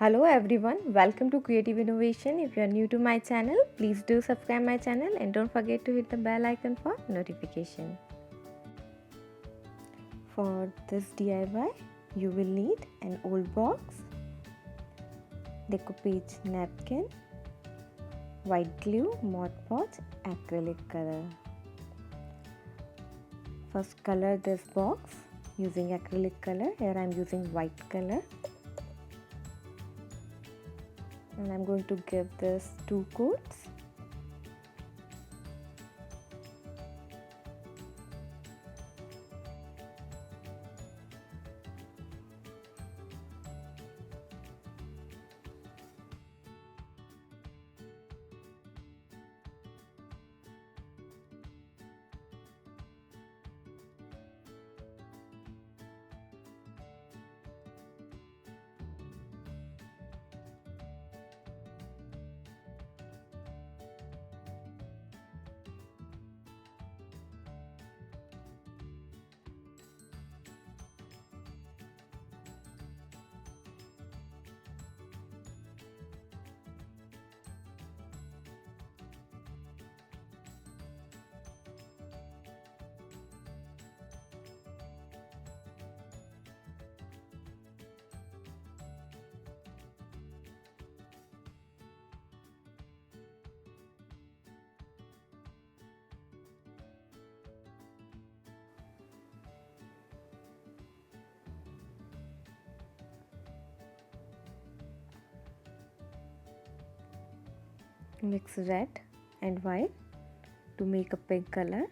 Hello everyone, welcome to Creative Innovation. If you are new to my channel, please do subscribe my channel and don't forget to hit the bell icon for notification. For this DIY, you will need an old box, decoupage napkin, white glue, Mod Podge, acrylic color. First color this box using acrylic color. Here I am using white color. And I'm going to give this 2 coats. Mix red and white to make a pink color.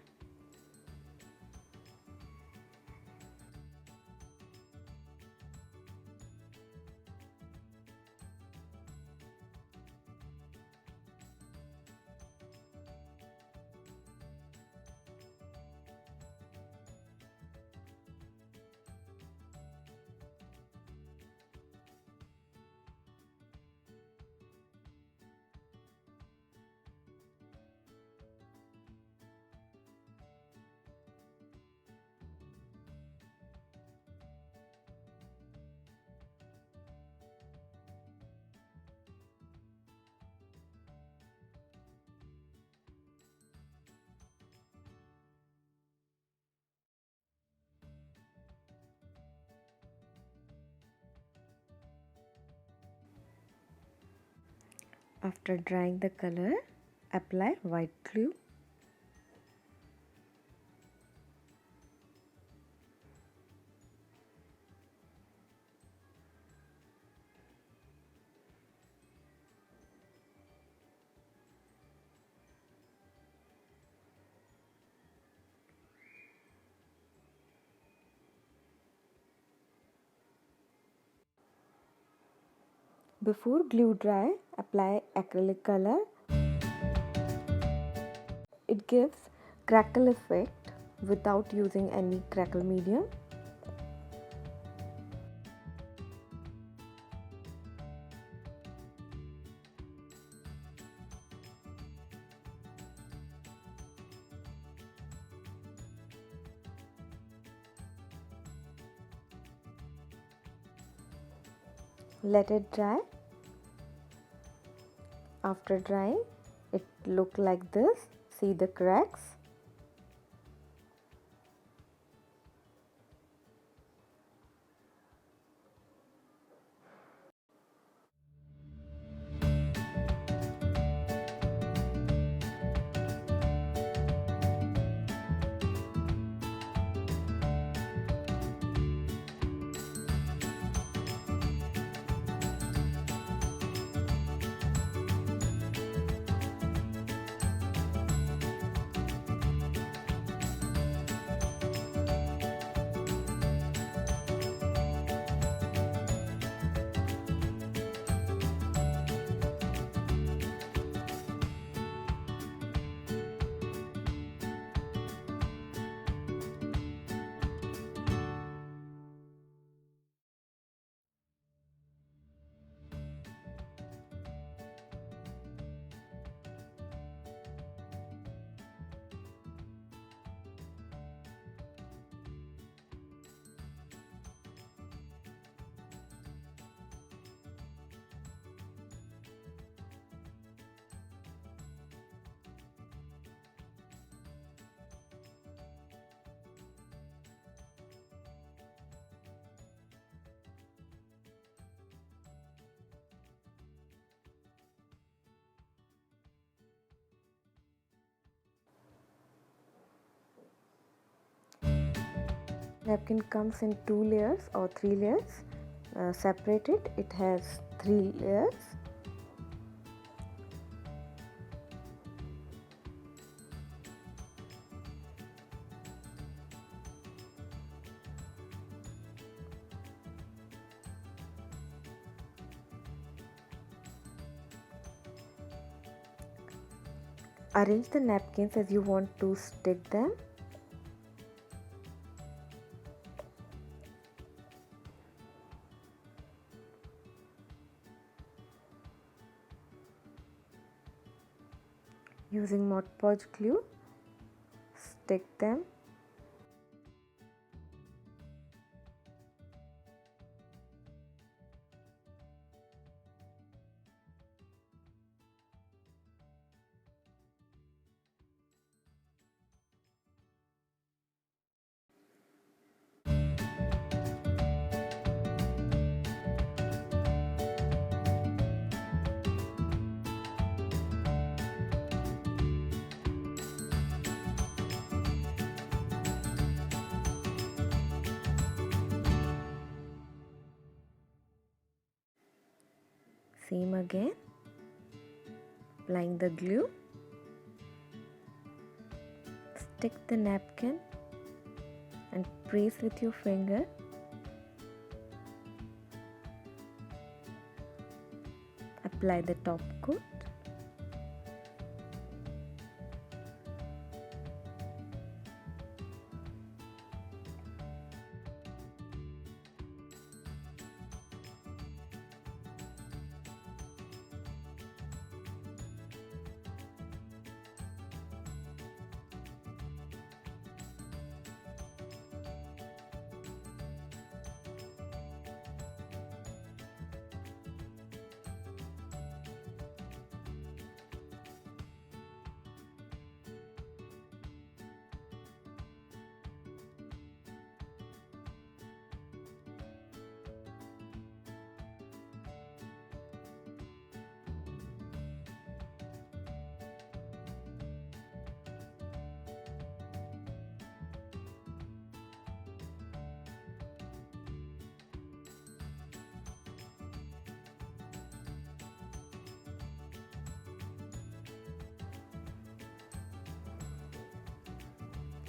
After drying the color, apply white glue. Before glue dry, apply acrylic color. It gives crackle effect without using any crackle medium. Let it dry. After drying, it look like this. See the cracks. napkin comes in 2 layers or 3 layers. Separated, it has 3 layers. Arrange the napkins as you want to stick them. Using Mod Podge glue, stick them. Same again, applying the glue, stick the napkin and press with your finger. Apply the top coat.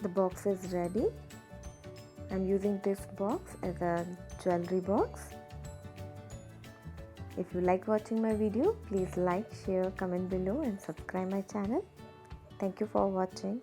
The box is ready. I'm using this box as a jewelry box. If you like watching my video, please like, share, comment below and subscribe my channel. Thank you for watching.